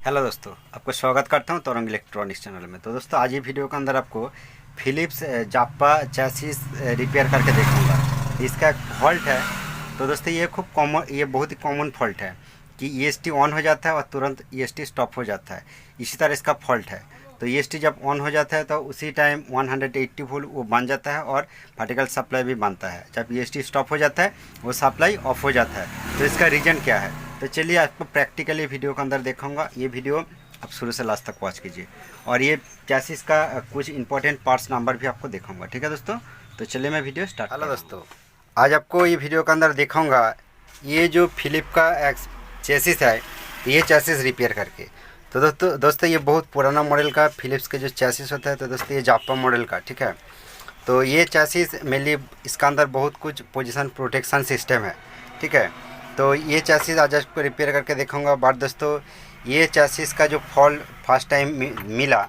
Hello दोस्तों, आपको स्वागत करता हूं तोरंग इलेक्ट्रॉनिक्स चैनल में। तो दोस्तों आज ये वीडियो के अंदर आपको फिलिप्स जाप्पा चैसिस रिपेयर करके देखूंगा। इसका एक फॉल्ट है। तो दोस्तों ये बहुत ही कॉमन फॉल्ट है कि ईएसटी ऑन हो जाता है और तुरंत ईएसटी स्टॉप हो जाता है। इसी तरह इसका फॉल्ट है। तो ईएसटी जब ऑन हो जाता है तो उसी टाइम 180 वोल्ट वो बन जाता है और वर्टिकल सप्लाई भी बनता है। जब ईएसटी स्टॉप हो जाता है वो सप्लाई ऑफ हो जाता है। तो इसका रीज़न क्या है, तो चलिए आपको प्रैक्टिकली वीडियो के अंदर दिखाऊंगा। ये वीडियो आप शुरू से लास्ट तक वॉच कीजिए और ये चैसिस का कुछ इंपॉर्टेंट पार्ट्स नंबर भी आपको दिखाऊंगा। ठीक है दोस्तों, तो चलिए मैं वीडियो स्टार्ट। हेलो दोस्तों, आज आपको ये वीडियो के अंदर दिखाऊंगा ये जो फिलिप का चैसिस है, ये चैसिस रिपेयर करके। तो दोस्तों ये बहुत पुराना मॉडल का फिलिप्स के जो चैसिस होता है, तो दोस्तों ये जाप्पा मॉडल का, ठीक है। तो ये चैसिस मेनली इसका अंदर बहुत कुछ पोजीशन प्रोटेक्शन सिस्टम है, ठीक है। तो ये चैसिस आज आपको रिपेयर करके दिखाऊंगा। बट दोस्तों ये चैसिस का जो फॉल्ट फर्स्ट टाइम मिला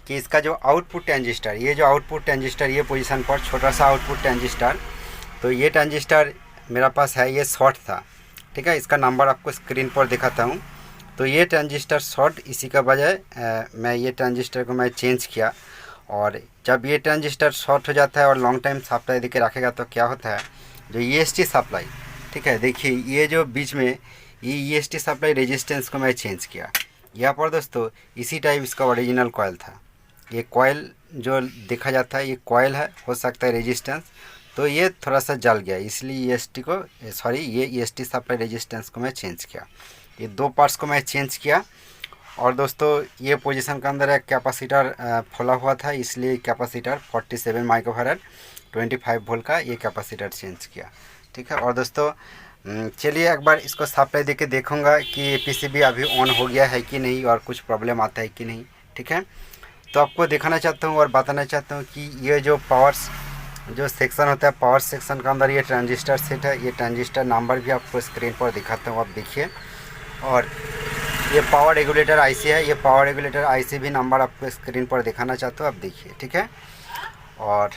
कि इसका जो आउटपुट ट्रांजिस्टर, ये जो आउटपुट ट्रांजिस्टर ये पोजीशन पर छोटा सा आउटपुट ट्रांजिस्टर, तो ये ट्रांजिस्टर मेरा पास है, ये शॉर्ट था, ठीक है। इसका नंबर आपको स्क्रीन पर दिखाता हूँ। तो ये ट्रांजिस्टर शॉर्ट, इसी का बजाय मैं ये ट्रांजिस्टर को मैं चेंज किया। और जब ये ट्रांजिस्टर शॉर्ट हो जाता है और लॉन्ग टाइम सप्लाई देके रखेगा तो क्या होता है, जो ईएसटी सप्लाई, ठीक है, देखिए ये जो बीच में ये ईएसटी सप्लाई रेजिस्टेंस को मैं चेंज किया। यहाँ पर दोस्तों इसी टाइप इसका ओरिजिनल कॉयल था। ये कॉयल जो देखा जाता है ये कॉयल है, हो सकता है रेजिस्टेंस, तो ये थोड़ा सा जल गया, इसलिए ये ईएसटी सप्लाई रेजिस्टेंस को मैं चेंज किया। ये दो पार्ट्स को मैं चेंज किया। और दोस्तों ये पोजीशन के अंदर एक कैपेसिटर खोला हुआ था, इसलिए कैपेसिटर 47 माइक्रोफैराड 25 वोल्ट का ये कैपेसिटर चेंज किया, ठीक है। और दोस्तों चलिए एक बार इसको सप्लाई देके देखूंगा कि पीसीबी अभी ऑन हो गया है कि नहीं और कुछ प्रॉब्लम आता है कि नहीं, ठीक है। तो आपको दिखाना चाहता हूँ और बताना चाहता हूँ कि ये जो पावर्स जो सेक्शन होता है, पावर सेक्शन के अंदर ये ट्रांजिस्टर सेट है। ये ट्रांजिस्टर नंबर भी आपको स्क्रीन पर दिखाता हूँ, आप देखिए। और ये पावर रेगुलेटर आईसी है, ये पावर रेगुलेटर आईसी भी नंबर आपको स्क्रीन पर दिखाना चाहता हूँ, आप देखिए, ठीक है। और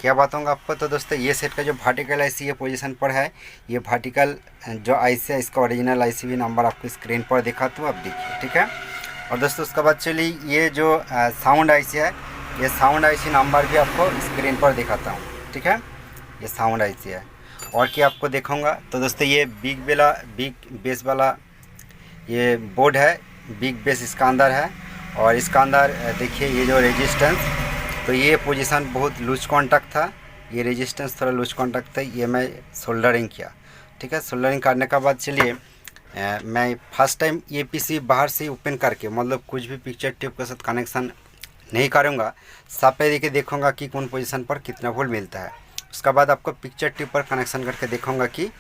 क्या बताऊंगा आपको, तो दोस्तों ये सेट का जो वर्टिकल आईसी ये पोजीशन पर है, ये वर्टिकल जो आईसी है इसका ओरिजिनल आईसी भी नंबर आपको स्क्रीन पर दिखाता हूँ, आप देखिए, ठीक है। और दोस्तों उसके बाद चलिए ये जो साउंड आईसी है, ये साउंड आईसी नंबर भी आपको स्क्रीन पर दिखाता हूँ, ठीक है। ये साउंड आईसी है। और क्या आपको दिखाऊँगा, तो दोस्तों ये बिग बेस वाला ये बोर्ड है, बिग बेस इसका अंदर है। और इसका अंदर देखिए ये जो रेजिस्टेंस, तो ये पोजीशन बहुत लूज कॉन्टैक्ट था, ये रेजिस्टेंस थोड़ा लूज कॉन्टैक्ट था, ये मैं सोल्डरिंग किया, ठीक है। सोल्डरिंग करने के बाद चलिए मैं फर्स्ट टाइम ये पीसी बाहर से ओपन करके, मतलब कुछ भी पिक्चर ट्यूब के साथ कनेक्शन नहीं करूँगा, सप्लाई देके देखूँगा कि कौन पोजीशन पर कितना वोल्ट मिलता है। उसके बाद आपको पिक्चर ट्यूब पर कनेक्शन करके देखूँगा कि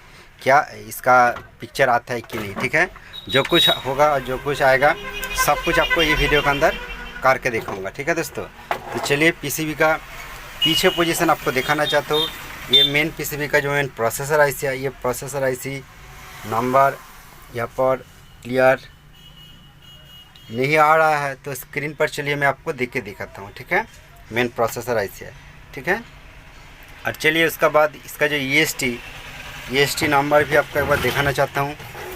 क्या इसका पिक्चर आता है कि नहीं, ठीक है। जो कुछ होगा और जो कुछ आएगा सब कुछ आपको ये वीडियो के अंदर करके दिखाऊंगा, ठीक है दोस्तों। तो चलिए पीसीबी का पीछे पोजीशन आपको दिखाना चाहता हूँ। ये मेन पीसीबी का जो मेन प्रोसेसर आईसी है, ये प्रोसेसर आईसी नंबर यहाँ पर क्लियर नहीं आ रहा है, तो स्क्रीन पर चलिए मैं आपको देख के दिखाता हूँ, ठीक है। मेन प्रोसेसर आईसी है, ठीक है। और चलिए उसके बाद इसका जो ईएसटी नंबर भी आपको एक बार दिखाना चाहता हूँ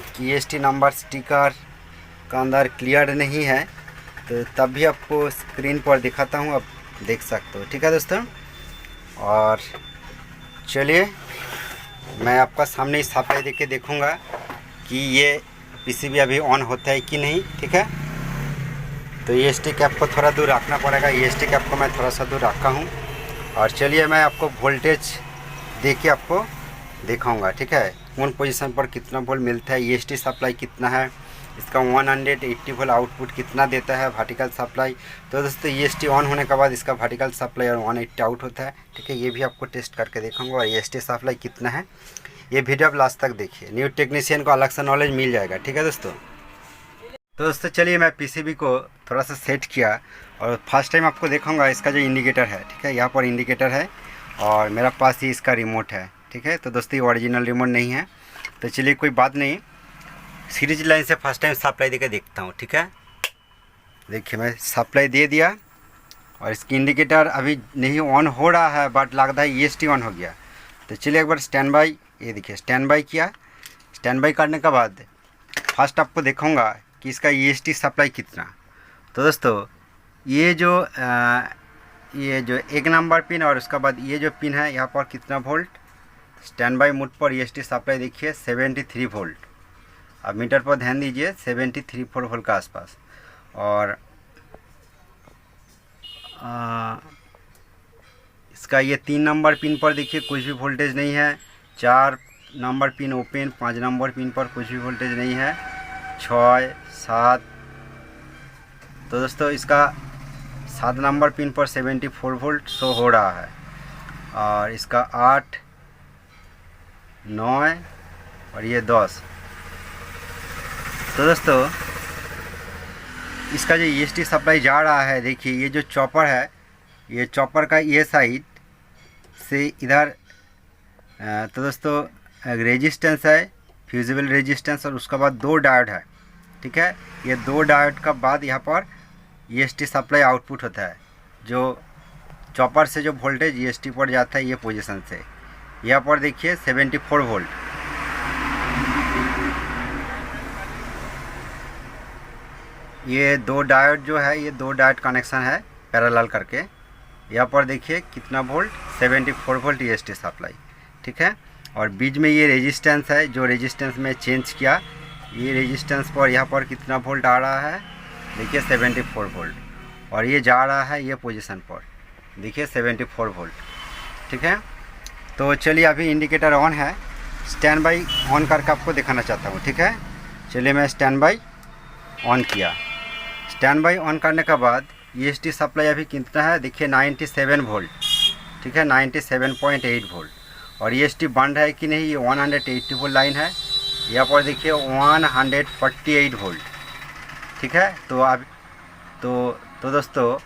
कि ईएसटी नंबर स्टिकर का अंदर क्लियर नहीं है, तो तब भी आपको स्क्रीन पर दिखाता हूँ, आप देख सकते हो, ठीक है दोस्तों। और चलिए मैं आपका सामने ही सप्लाई देके देखूँगा कि ये पीसीबी अभी ऑन होता है कि नहीं, ठीक है। तो ईएसटी कैप को थोड़ा दूर रखना पड़ेगा, ईएसटी कैप को मैं थोड़ा सा दूर रखा हूँ। और चलिए मैं आपको वोल्टेज दे के आपको दिखाऊंगा, ठीक है, कौन पोजीशन पर कितना वोल्ट मिलता है, ईएसटी सप्लाई कितना है, इसका 180 वोल्ट आउटपुट कितना देता है वर्टिकल सप्लाई। तो दोस्तों ईएसटी ऑन होने के बाद इसका वर्टिकल सप्लाई और 180 आउट होता है, ठीक है। ये भी आपको टेस्ट करके दिखाऊंगा। और ईएसटी सप्लाई कितना है ये वीडियो आप लास्ट तक देखिए, न्यू टेक्नीशियन को अलग से नॉलेज मिल जाएगा, ठीक है दोस्तों। तो दोस्तों चलिए मैं पीसीबी को थोड़ा सा सेट किया और फर्स्ट टाइम आपको दिखाऊंगा इसका जो इंडिकेटर है, ठीक है। यहाँ पर इंडिकेटर है और मेरा पास ही इसका रिमोट है, ठीक है। तो दोस्तों ये ओरिजिनल रिमोट नहीं है, तो चलिए कोई बात नहीं, सीरीज लाइन से फर्स्ट टाइम सप्लाई देकर देखता हूँ, ठीक है। देखिए मैं सप्लाई दे दिया और इसकी इंडिकेटर अभी नहीं ऑन हो रहा है, बट लगता है ईएसटी ऑन हो गया। तो चलिए एक बार स्टैंड बाई, ये देखिए स्टैंड बाई किया। स्टैंड बाई करने के बाद फर्स्ट आपको दिखाऊंगा कि इसका EST सप्लाई कितना। तो दोस्तों ये जो एक नंबर पिन और उसके बाद ये जो पिन है यहाँ पर कितना वोल्ट, स्टैंड बाई मोड पर EST सप्लाई देखिए 73 वोल्ट। अब मीटर पर ध्यान दीजिए 73 वोल्ट का आसपास। और इसका ये 3 नंबर पिन पर देखिए कुछ भी वोल्टेज नहीं है, 4 number pin open, 5 number pin पर कुछ भी वोल्टेज नहीं है, 6, 7। तो दोस्तों इसका 7 नंबर पिन पर 74 वोल्ट शो हो रहा है। और इसका 8, 9 और ये 10। तो दोस्तों इसका जो EST सप्लाई जा रहा है, देखिए ये जो चॉपर है, ये चॉपर का ये साइड से इधर तो दोस्तों रेजिस्टेंस है, फ्यूजिबल रेजिस्टेंस, और उसके बाद 2 डायोड है। ठीक है, ये 2 डायोड का बाद यहाँ पर EST सप्लाई आउटपुट होता है। जो चॉपर से जो वोल्टेज EST पर जाता है ये पोजीशन से, यहाँ पर देखिए 74 वोल्ट। ये 2 डायोड जो है, ये 2 डायोड कनेक्शन है पैरेलल करके। यहाँ पर देखिए कितना वोल्ट, 74 वोल्ट EST सप्लाई। ठीक है, और बीच में ये रेजिस्टेंस है, जो रेजिस्टेंस में चेंज किया, ये रेजिस्टेंस पर यहाँ पर कितना वोल्ट आ रहा है, देखिए 74 वोल्ट। और ये जा रहा है ये पोजीशन पर, देखिए 74 वोल्ट। ठीक है, तो चलिए अभी इंडिकेटर ऑन है, स्टैंड बाई ऑन करके आपको दिखाना चाहता हूँ। ठीक है, चलिए मैं स्टैंड बाई ऑन किया। स्टैंड बाई ऑन करने के बाद EST सप्लाई अभी कितना है, देखिए 97 वोल्ट। ठीक है, 97.8 वोल्ट। और EST बंद है कि नहीं, ये 180 वोल्ट लाइन है, यहाँ पर देखिए 148 वोल्ट। ठीक है, तो अब तो दोस्तों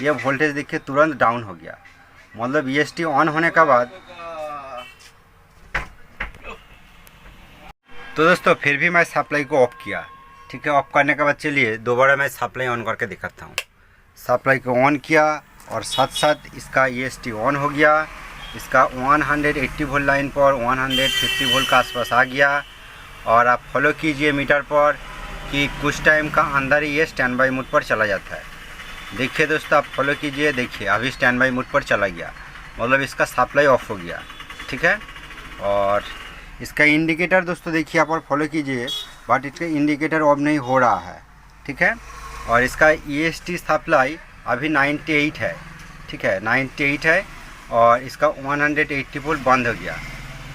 ये वोल्टेज देखिए तुरंत डाउन हो गया, मतलब EST ऑन होने के बाद। तो दोस्तों फिर भी मैं सप्लाई को ऑफ किया। ठीक है, ऑफ करने के बाद चलिए दोबारा मैं सप्लाई ऑन करके दिखाता हूँ। सप्लाई को ऑन किया और साथ साथ इसका EST ऑन हो गया। इसका 180 वोल्ट लाइन पर 150 वोल्ट का आसपास आ गया। और आप फॉलो कीजिए मीटर पर कि कुछ टाइम का अंदर ही ये स्टैंड बाई मोड पर चला जाता है। देखिए दोस्तों, आप फॉलो कीजिए, देखिए अभी स्टैंड बाई मोड पर चला गया, मतलब इसका सप्लाई ऑफ हो गया। ठीक है, और इसका इंडिकेटर दोस्तों देखिए यहाँ पर फॉलो कीजिए, बट इसका इंडिकेटर ऑफ नहीं हो रहा है। ठीक है, और इसका EST सप्लाई अभी 98 है। ठीक है, 98 है और इसका 180 वोल्ट बंद हो गया।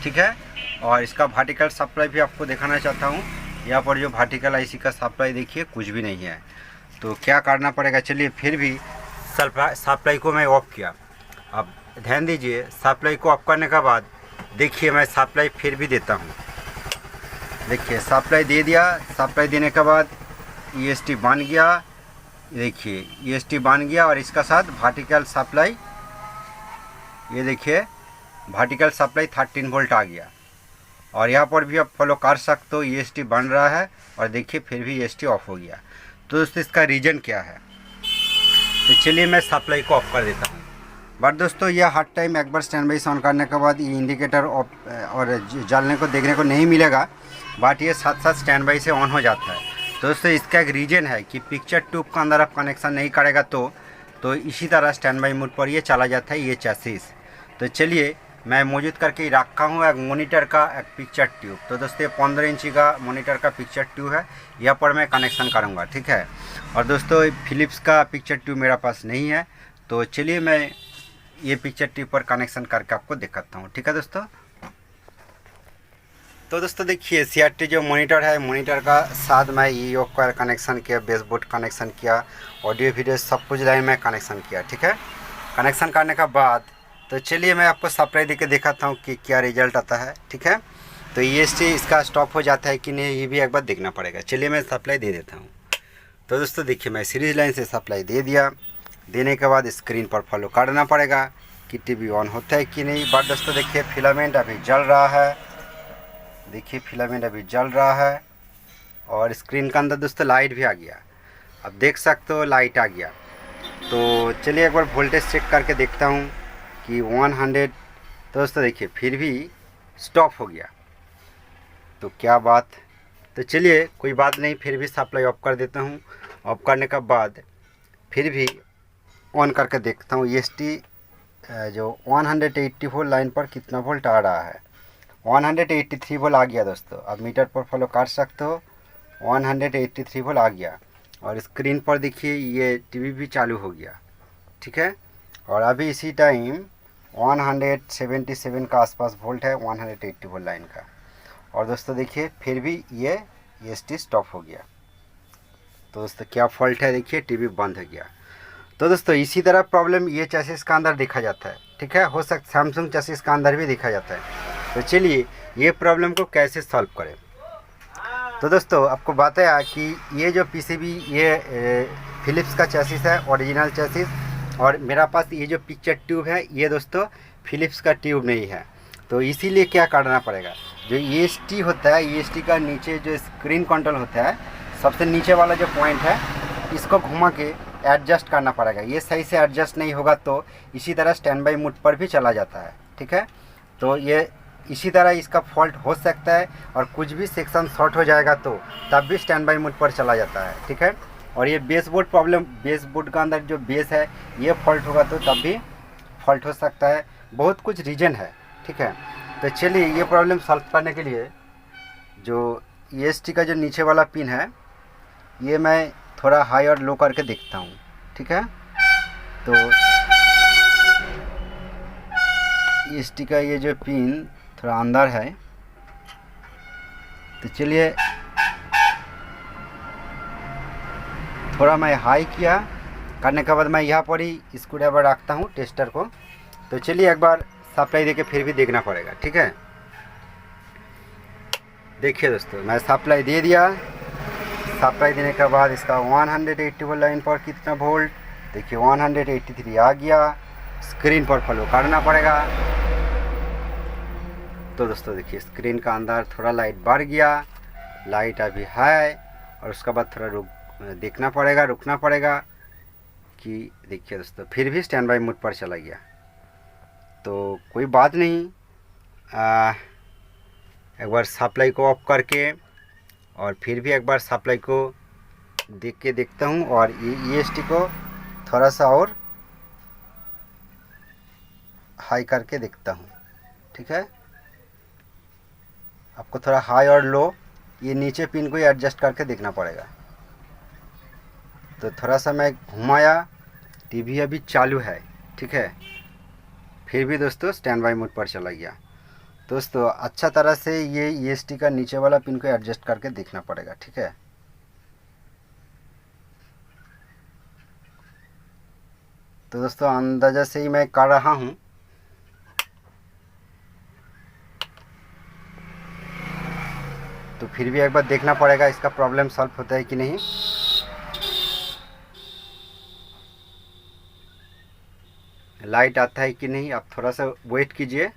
ठीक है, और इसका वर्टिकल सप्लाई भी आपको दिखाना चाहता हूँ। यहाँ पर जो वर्टिकल IC का सप्लाई देखिए कुछ भी नहीं है। तो क्या करना पड़ेगा, चलिए फिर भी सप्लाई को मैं ऑफ किया। अब ध्यान दीजिए, सप्लाई को ऑफ करने के बाद देखिए मैं सप्लाई फिर भी देता हूँ। देखिए सप्लाई दे दिया। सप्लाई देने के बाद EST बन गया। देखिए EST बन गया और इसका साथ वर्टिकल सप्लाई, ये देखिए वर्टिकल सप्लाई 13 वोल्ट आ गया। और यहाँ पर भी आप फॉलो कर सकते हो, EST बन रहा है और देखिए फिर भी EST ऑफ हो गया। तो दोस्तों इसका रीज़न क्या है, तो चलिए मैं सप्लाई को ऑफ कर देता हूँ। बट दोस्तों ये हर टाइम एक बार स्टैंड बाई ऑन करने के बाद ये इंडिकेटर ऑफ और जलने को देखने को नहीं मिलेगा, बट ये साथ साथ स्टैंड बाई से ऑन हो जाता है। तो दोस्तों इसका एक रीज़न है कि पिक्चर ट्यूब का अंदर आप कनेक्शन नहीं करेगा तो इसी तरह स्टैंड बाई मोड पर ये चला जाता है ये चैसिस। तो चलिए मैं मौजूद करके रखा हूँ एक मोनीटर का एक पिक्चर ट्यूब। तो दोस्तों 15 इंची का मोनीटर का पिक्चर ट्यूब है, यहाँ पर मैं कनेक्शन करूँगा। ठीक है, और दोस्तों फिलिप्स का पिक्चर ट्यूब मेरा पास नहीं है, तो चलिए मैं ये पिक्चर ट्यूब पर कनेक्शन करके आपको दिखाता हूँ। ठीक है दोस्तों, तो दोस्तों देखिए CRT जो मॉनिटर है, मॉनिटर का साथ मैं योग का कनेक्शन किया, बेसबोर्ड कनेक्शन किया, ऑडियो वीडियो सब कुछ लाइन में कनेक्शन किया। ठीक है, कनेक्शन करने का बाद तो चलिए मैं आपको सप्लाई देके दिखाता हूँ कि क्या रिजल्ट आता है। ठीक है, तो EST इसका स्टॉप हो जाता है कि नहीं ये भी एक बार देखना पड़ेगा। चलिए मैं सप्लाई दे देता हूँ। तो दोस्तों देखिए मैं सीरीज लाइन से सप्लाई दे दिया। देने के बाद स्क्रीन पर फॉलो करना पड़ेगा कि टीवी ऑन होता है कि नहीं। बट दोस्तों देखिए फिलामेंट अभी जल रहा है, देखिए फिलामेंट अभी जल रहा है और स्क्रीन के अंदर दोस्तों लाइट भी आ गया। अब देख सकते हो लाइट आ गया। तो चलिए एक बार वोल्टेज चेक करके देखता हूँ कि 100। तो दोस्तों देखिए फिर भी स्टॉप हो गया। तो क्या बात, तो चलिए कोई बात नहीं, फिर भी सप्लाई ऑफ कर देता हूँ। ऑफ करने के बाद फिर भी ऑन करके देखता हूँ EST जो 184 लाइन पर कितना वोल्ट आ रहा है। 183 वोल्ट आ गया दोस्तों। अब मीटर पर फॉलो कर सकते हो, 183 वोल्ट आ गया। और स्क्रीन पर देखिए ये टीवी भी चालू हो गया, ठीक है। और अभी इसी टाइम 177 का आसपास वोल्ट है 180 वोल्ट लाइन का। और दोस्तों देखिए फिर भी ये EST स्टॉप हो गया। तो दोस्तों क्या फॉल्ट है, देखिए टीवी बंद हो गया। तो दोस्तों इसी तरह प्रॉब्लम ये चैसिस का अंदर देखा जाता है, ठीक है। हो सकता सैमसंग चैसिस का अंदर भी देखा जाता है। तो चलिए ये प्रॉब्लम को कैसे सॉल्व करें। तो दोस्तों आपको बताया कि ये जो PCB ये फिलिप्स का चैसिस है, ओरिजिनल चैसिस। और मेरा पास ये जो पिक्चर ट्यूब है ये दोस्तों फिलिप्स का ट्यूब नहीं है। तो इसीलिए क्या करना पड़ेगा, जो EST होता है, EST का नीचे जो स्क्रीन कंट्रोल होता है, सबसे नीचे वाला जो पॉइंट है, इसको घुमा के एडजस्ट करना पड़ेगा। ये सही से एडजस्ट नहीं होगा तो इसी तरह स्टैंड बाई मोड पर भी चला जाता है, ठीक है। तो ये इसी तरह इसका फॉल्ट हो सकता है। और कुछ भी सेक्शन शॉर्ट हो जाएगा तो तब भी स्टैंड बाई मोड पर चला जाता है, ठीक है। और ये base board problem, base board का अंदर जो बेस है ये फॉल्ट होगा तो तब भी फॉल्ट हो सकता है। बहुत कुछ रीजन है, ठीक है। तो चलिए ये प्रॉब्लम सॉल्व करने के लिए जो EST का जो नीचे वाला पिन है ये मैं थोड़ा हाई और लो करके देखता हूँ, ठीक है। तो EST का ये जो पिन थोड़ा अंदर है, तो चलिए थोड़ा मैं हाई किया, करने के बाद मैं यहाँ पर ही स्क्रू ड्राइवर रखता हूँ टेस्टर को। तो चलिए एक बार सप्लाई देके फिर भी देखना पड़ेगा, ठीक है। देखिए दोस्तों मैं सप्लाई दे दिया। सप्लाई देने के बाद इसका 180 वोल्ट लाइन पर कितना वोल्ट, देखिए 183 आ गया। स्क्रीन पर फॉलो करना पड़ेगा। तो दोस्तों देखिए स्क्रीन का अंदर थोड़ा लाइट बढ़ गया, लाइट अभी है। और उसके बाद थोड़ा देखना पड़ेगा, रुकना पड़ेगा कि देखिए दोस्तों फिर भी स्टैंड बाई मोड पर चला गया। तो कोई बात नहीं, एक बार सप्लाई को ऑफ करके और फिर भी एक बार सप्लाई को देख के देखता हूँ। और EST को थोड़ा सा और हाई करके देखता हूँ, ठीक है। आपको थोड़ा हाई और लो ये नीचे पिन को ही एडजस्ट करके देखना पड़ेगा। तो थोड़ा सा मैं घुमाया, टीवी अभी चालू है, ठीक है। फिर भी दोस्तों स्टैंड बाई मोड पर चला गया। दोस्तों अच्छा तरह से ये EST का नीचे वाला पिन को एडजस्ट करके देखना पड़ेगा, ठीक है। तो दोस्तों अंदाज़ा से ही मैं कर रहा हूँ। तो फिर भी एक बार देखना पड़ेगा इसका प्रॉब्लम सॉल्व होता है कि नहीं। लाइट आता है कि नहीं, आप थोड़ा सा वेट कीजिए।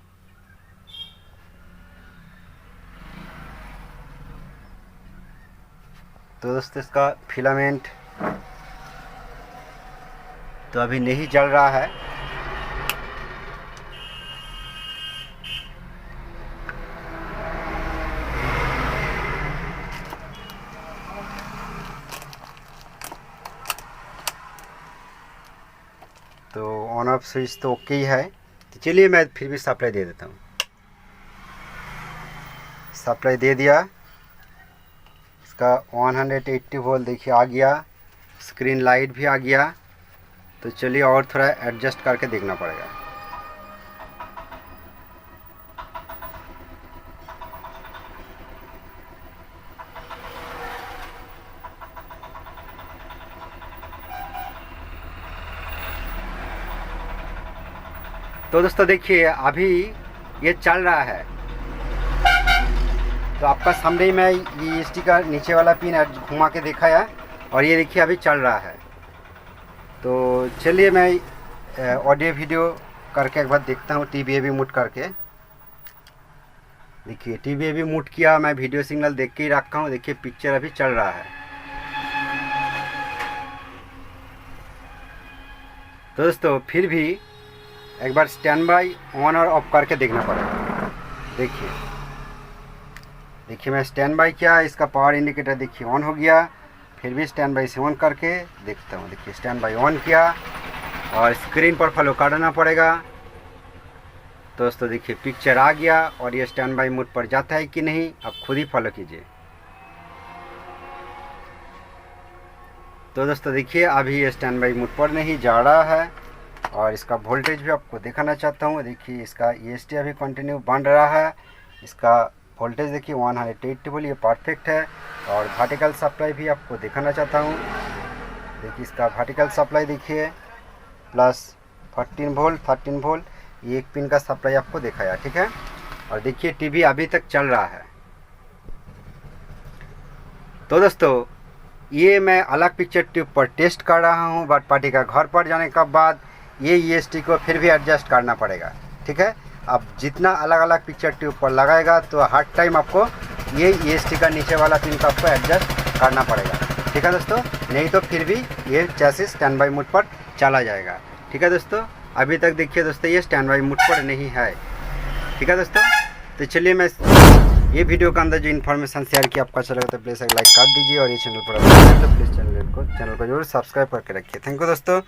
तो दोस्तों इसका फिलामेंट तो अभी नहीं जल रहा है। तो ऑन ऑफ स्विच तो ओके ही है। तो चलिए मैं फिर भी सप्लाई दे देता हूँ। सप्लाई दे दिया, इसका 180 वोल्ट देखिए आ गया, स्क्रीन लाइट भी आ गया। तो चलिए और थोड़ा एडजस्ट करके देखना पड़ेगा। तो दोस्तों देखिए अभी ये चल रहा है। तो आपका सामने ही मैं EST का नीचे वाला पिन घुमा के देखा है और ये देखिए अभी चल रहा है। तो चलिए मैं ऑडियो वीडियो करके एक बार देखता हूँ, TVAB मूड करके। देखिए TVAB मूड किया, मैं वीडियो सिग्नल देख के ही रखा हूँ। देखिए पिक्चर अभी चल रहा है। तो दोस्तों फिर भी एक बार स्टैंड बाई ऑन और ऑफ करके देखना पड़ेगा। देखिए देखिए मैं स्टैंड बाई किया, इसका पावर इंडिकेटर देखिए ऑन हो गया, फिर भी स्टैंड बाई से ऑन करके देखता हूँ। देखिए स्टैंड बाई ऑन किया और स्क्रीन पर फॉलो करना पड़ेगा। दोस्तों देखिए पिक्चर आ गया और ये स्टैंड बाई मोड पर जाता है कि नहीं आप खुद ही फॉलो कीजिए। तो दोस्तों देखिए अभी ये स्टैंड बाई मोड पर नहीं जा रहा है और इसका वोल्टेज भी आपको दिखाना चाहता हूँ। देखिए इसका EST अभी कंटिन्यू बन रहा है। इसका वोल्टेज देखिए 180 ये परफेक्ट है। और वर्टिकल सप्लाई भी आपको दिखाना चाहता हूँ। देखिए इसका वर्टिकल सप्लाई देखिए प्लस 14 वोल्ट 13 वोल्ट, ये एक पिन का सप्लाई आपको दिखाया, ठीक है। और देखिए टीवी अभी तक चल रहा है। तो दोस्तों ये मैं अलग पिक्चर ट्यूब पर टेस्ट कर रहा हूँ, बट पार्टी का घर पर जाने के बाद ये EST को फिर भी एडजस्ट करना पड़ेगा, ठीक है। अब जितना अलग अलग पिक्चर ट्यूब पर लगाएगा तो हर टाइम आपको ये EST का नीचे वाला पिन को आपको एडजस्ट करना पड़ेगा, ठीक है दोस्तों। नहीं तो फिर भी ये चैसिस स्टैंड बाई मोड पर चला जाएगा, ठीक है दोस्तों। अभी तक देखिए दोस्तों ये स्टैंड बाई मोड पर नहीं है, ठीक है दोस्तों। तो चलिए मैं ये वीडियो के अंदर जो इन्फॉर्मेशन शेयर किया आपका अच्छा लगा तो प्लीज़ एक लाइक कर दीजिए और ये चैनल पर तो प्लीज़ चैनल को जरूर सब्सक्राइब करके रखिए। थैंक यू दोस्तों।